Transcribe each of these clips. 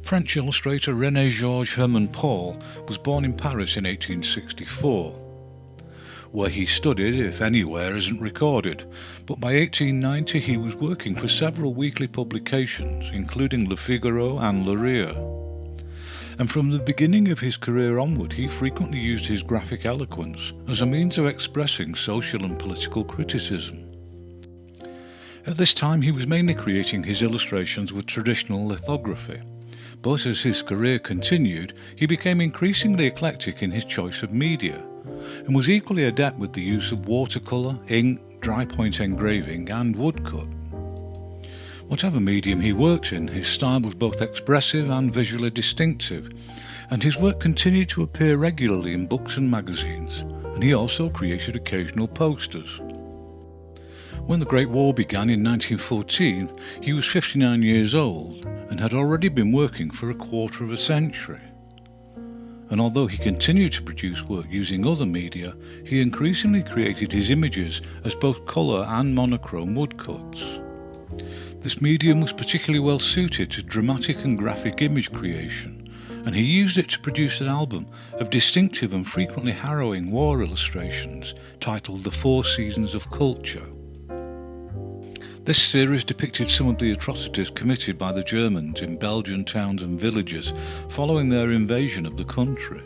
French illustrator René Georges Hermann Paul was born in Paris in 1864. Where he studied, if anywhere, isn't recorded, but by 1890 he was working for several weekly publications, including Le Figaro and Le Rire. And from the beginning of his career onward, he frequently used his graphic eloquence as a means of expressing social and political criticism. At this time he was mainly creating his illustrations with traditional lithography, but as his career continued, he became increasingly eclectic in his choice of media, and was equally adept with the use of watercolour, ink, dry point engraving and woodcut. Whatever medium he worked in, his style was both expressive and visually distinctive, and his work continued to appear regularly in books and magazines, and he also created occasional posters. When the Great War began in 1914, he was 59 years old and had already been working for a quarter of a century. And although he continued to produce work using other media, he increasingly created his images as both colour and monochrome woodcuts. This medium was particularly well suited to dramatic and graphic image creation, and he used it to produce an album of distinctive and frequently harrowing war illustrations titled The Four Seasons of Culture. This series depicted some of the atrocities committed by the Germans in Belgian towns and villages following their invasion of the country.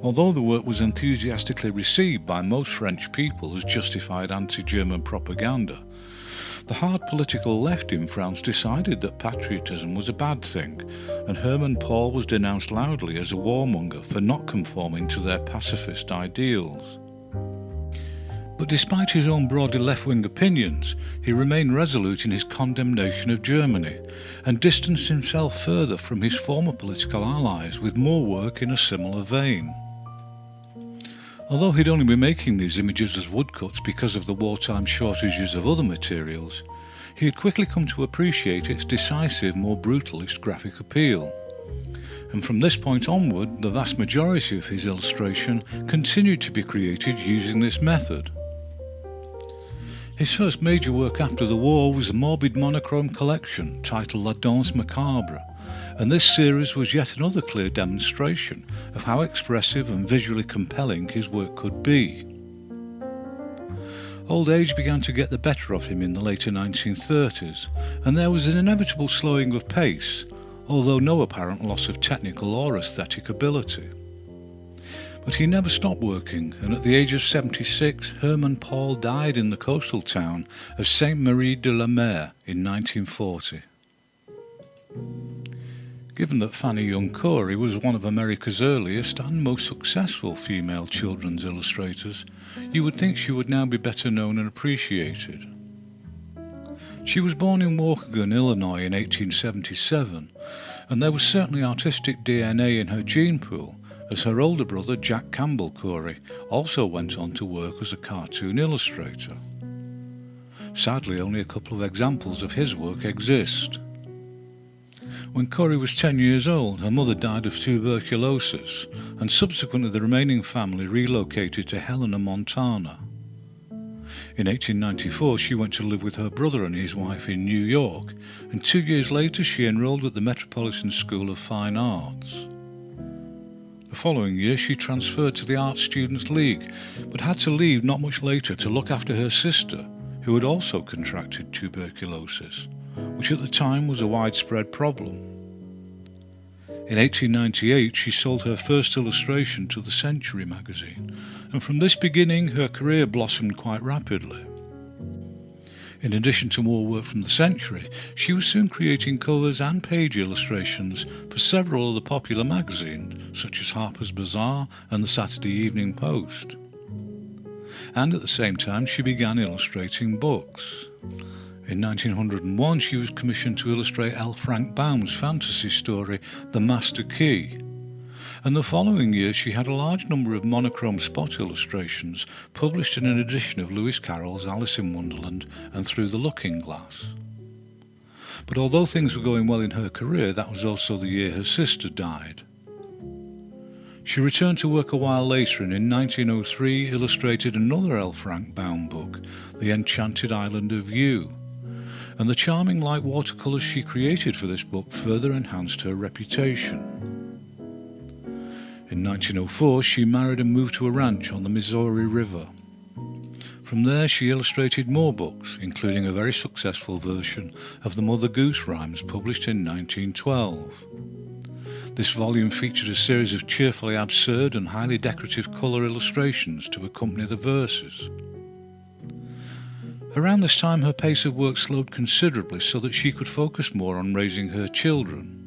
Although the work was enthusiastically received by most French people as justified anti-German propaganda, the hard political left in France decided that patriotism was a bad thing, and Hermann Paul was denounced loudly as a warmonger for not conforming to their pacifist ideals. But despite his own broadly left-wing opinions, he remained resolute in his condemnation of Germany and distanced himself further from his former political allies with more work in a similar vein. Although he'd only been making these images as woodcuts because of the wartime shortages of other materials, he had quickly come to appreciate its decisive, more brutalist graphic appeal. And from this point onward, the vast majority of his illustration continued to be created using this method. His first major work after the war was a morbid monochrome collection titled La Danse Macabre, and this series was yet another clear demonstration of how expressive and visually compelling his work could be. Old age began to get the better of him in the later 1930s, and there was an inevitable slowing of pace, although no apparent loss of technical or aesthetic ability. But he never stopped working, and at the age of 76, Hermann Paul died in the coastal town of Sainte-Marie-de-la-Mer in 1940. Given that Fanny young Cory was one of America's earliest and most successful female children's illustrators, you would think she would now be better known and appreciated. She was born in Waukegan, Illinois in 1877, and there was certainly artistic DNA in her gene pool, as her older brother Jack Campbell Cory also went on to work as a cartoon illustrator. Sadly, only a couple of examples of his work exist. When Cory was 10 years old, her mother died of tuberculosis, and subsequently the remaining family relocated to Helena, Montana. In 1894 she went to live with her brother and his wife in New York, and 2 years later she enrolled at the Metropolitan School of Fine Arts. The following year she transferred to the Art Students League, but had to leave not much later to look after her sister, who had also contracted tuberculosis, which at the time was a widespread problem. In 1898 she sold her first illustration to the Century magazine, and from this beginning her career blossomed quite rapidly. In addition to more work from the Century, she was soon creating covers and page illustrations for several other popular magazines, such as Harper's Bazaar and the Saturday Evening Post. And at the same time she began illustrating books. In 1901 she was commissioned to illustrate L. Frank Baum's fantasy story The Master Key, and the following year she had a large number of monochrome spot illustrations published in an edition of Lewis Carroll's Alice in Wonderland and Through the Looking Glass. But although things were going well in her career, that was also the year her sister died. She returned to work a while later and in 1903 illustrated another L. Frank Baum book, The Enchanted Island of Yew, and the charming light watercolours she created for this book further enhanced her reputation. In 1904 she married and moved to a ranch on the Missouri River. From there she illustrated more books, including a very successful version of the Mother Goose rhymes published in 1912. This volume featured a series of cheerfully absurd and highly decorative colour illustrations to accompany the verses. Around this time her pace of work slowed considerably so that she could focus more on raising her children.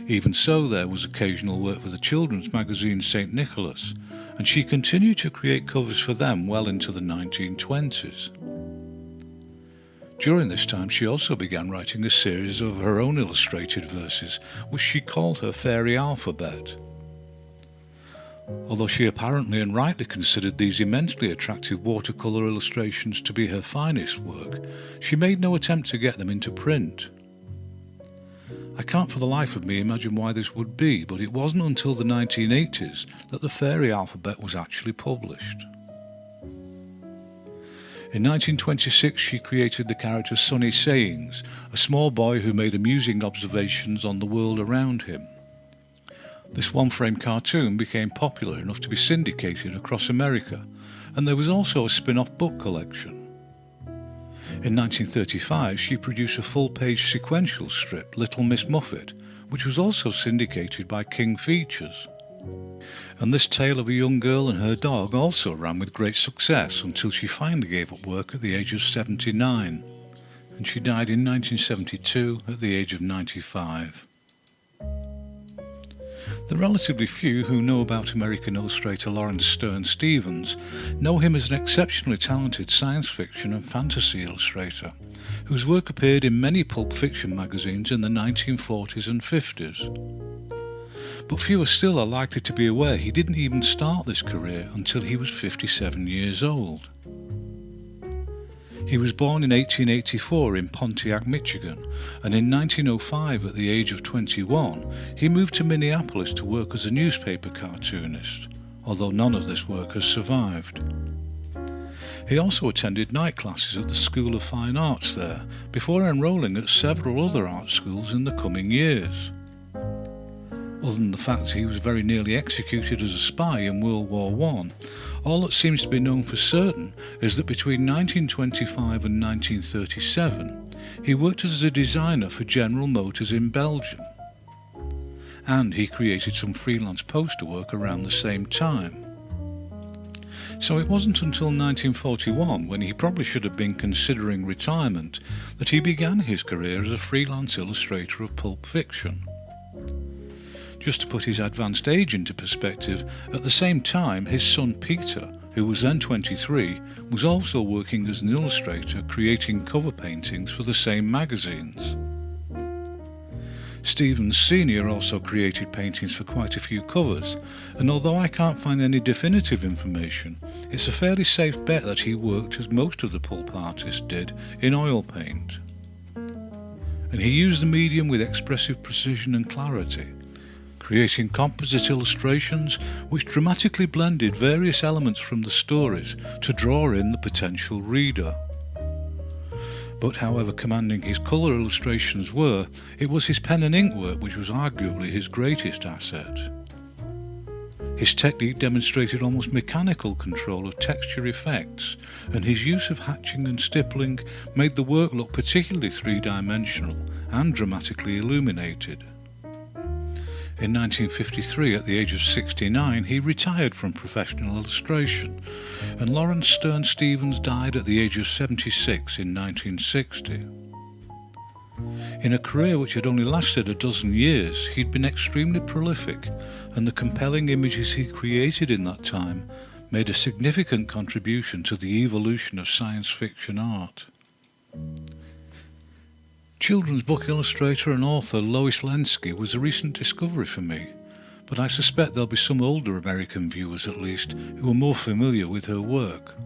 Even so, there was occasional work for the children's magazine St. Nicholas, and she continued to create covers for them well into the 1920s. During this time she also began writing a series of her own illustrated verses, which she called her fairy alphabet. Although she apparently and rightly considered these immensely attractive watercolour illustrations to be her finest work, she made no attempt to get them into print. I can't for the life of me imagine why this would be, but it wasn't until the 1980s that the fairy alphabet was actually published. In 1926 she created the character Sonny Sayings, a small boy who made amusing observations on the world around him. This one-frame cartoon became popular enough to be syndicated across America, and there was also a spin-off book collection. In 1935 she produced a full-page sequential strip, Little Miss Muffet, which was also syndicated by King Features. And this tale of a young girl and her dog also ran with great success until she finally gave up work at the age of 79, and she died in 1972 at the age of 95. The relatively few who know about American illustrator Lawrence Sterne Stevens know him as an exceptionally talented science fiction and fantasy illustrator, whose work appeared in many pulp fiction magazines in the 1940s and 50s. But fewer still are likely to be aware he didn't even start this career until he was 57 years old. He was born in 1884 in Pontiac, Michigan, and in 1905, at the age of 21, he moved to Minneapolis to work as a newspaper cartoonist, although none of this work has survived. He also attended night classes at the School of Fine Arts there, before enrolling at several other art schools in the coming years. Other than the fact he was very nearly executed as a spy in World War I, all that seems to be known for certain is that between 1925 and 1937 he worked as a designer for General Motors in Belgium. And he created some freelance poster work around the same time. So it wasn't until 1941, when he probably should have been considering retirement, that he began his career as a freelance illustrator of pulp fiction. Just to put his advanced age into perspective, at the same time his son Peter, who was then 23, was also working as an illustrator creating cover paintings for the same magazines. Stevens Sr. also created paintings for quite a few covers, and although I can't find any definitive information, it's a fairly safe bet that he worked, as most of the pulp artists did, in oil paint. And he used the medium with expressive precision and clarity, creating composite illustrations which dramatically blended various elements from the stories to draw in the potential reader. But however commanding his colour illustrations were, it was his pen and ink work which was arguably his greatest asset. His technique demonstrated almost mechanical control of texture effects, and his use of hatching and stippling made the work look particularly three-dimensional and dramatically illuminated. In 1953, at the age of 69, he retired from professional illustration, and Lawrence Sterne Stevens died at the age of 76 in 1960. In a career which had only lasted a dozen years, he'd been extremely prolific, and the compelling images he created in that time made a significant contribution to the evolution of science fiction art. Children's book illustrator and author Lois Lansky was a recent discovery for me, but I suspect there'll be some older American viewers at least who are more familiar with her work.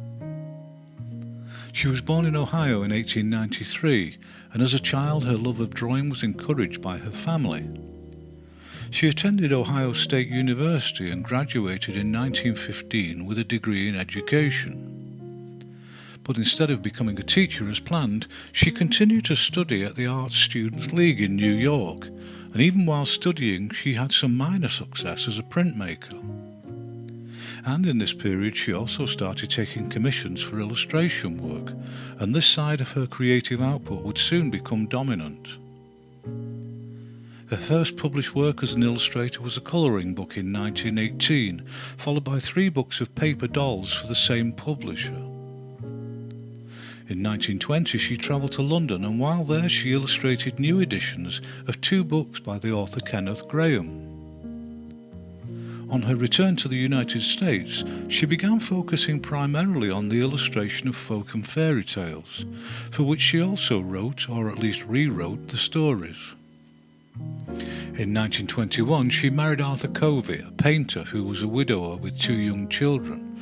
She was born in Ohio in 1893, and as a child her love of drawing was encouraged by her family. She attended Ohio State University and graduated in 1915 with a degree in education. but instead of becoming a teacher as planned, she continued to study at the Arts Students League in New York, and even while studying she had some minor success as a printmaker. And in this period she also started taking commissions for illustration work, and this side of her creative output would soon become dominant. Her first published work as an illustrator was a colouring book in 1918, followed by 3 books of paper dolls for the same publisher. In 1920 she travelled to London, and while there she illustrated new editions of 2 books by the author Kenneth Grahame. On her return to the United States, she began focusing primarily on the illustration of folk and fairy tales, for which she also wrote, or at least rewrote, the stories. In 1921 she married Arthur Covey, a painter who was a widower with 2 young children,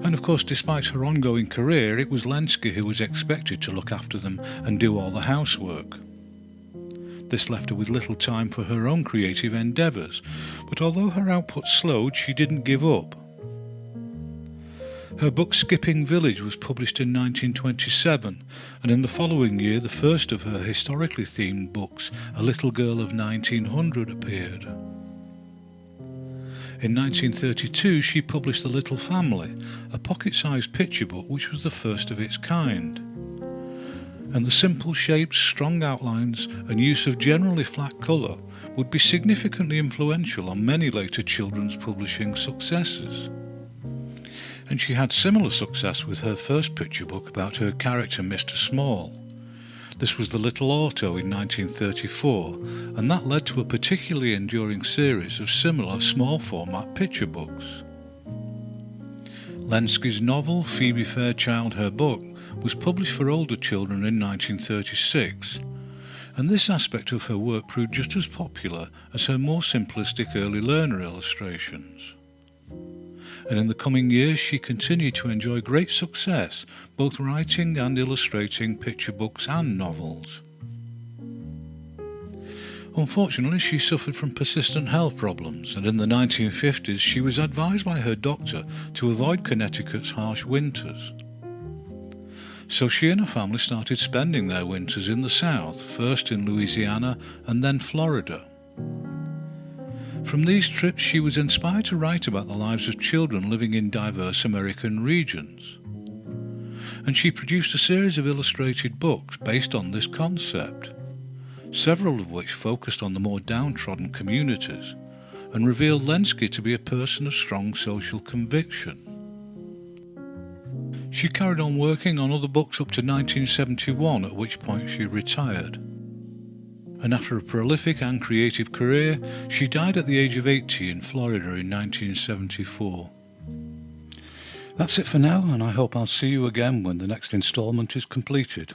and of course despite her ongoing career it was Lenski who was expected to look after them and do all the housework. This left her with little time for her own creative endeavours, but although her output slowed, she didn't give up. Her book Skipping Village was published in 1927, and in the following year the first of her historically themed books, A Little Girl of 1900, appeared. In 1932 she published The Little Family, a pocket-sized picture book which was the first of its kind. And the simple shapes, strong outlines and use of generally flat colour would be significantly influential on many later children's publishing successes. And she had similar success with her first picture book about her character Mr. Small. This was The Little Auto in 1934, and that led to a particularly enduring series of similar small format picture books. Lenski's novel Phoebe Fairchild Her Book was published for older children in 1936, and this aspect of her work proved just as popular as her more simplistic early learner illustrations. And in the coming years she continued to enjoy great success, both writing and illustrating picture books and novels. Unfortunately, she suffered from persistent health problems, and in the 1950s she was advised by her doctor to avoid Connecticut's harsh winters. So she and her family started spending their winters in the South, first in Louisiana and then Florida. From these trips she was inspired to write about the lives of children living in diverse American regions. And she produced a series of illustrated books based on this concept, several of which focused on the more downtrodden communities and revealed Lenski to be a person of strong social conviction. She carried on working on other books up to 1971, at which point she retired. And after a prolific and creative career, she died at the age of 80 in Florida in 1974. That's it for now, and I hope I'll see you again when the next instalment is completed.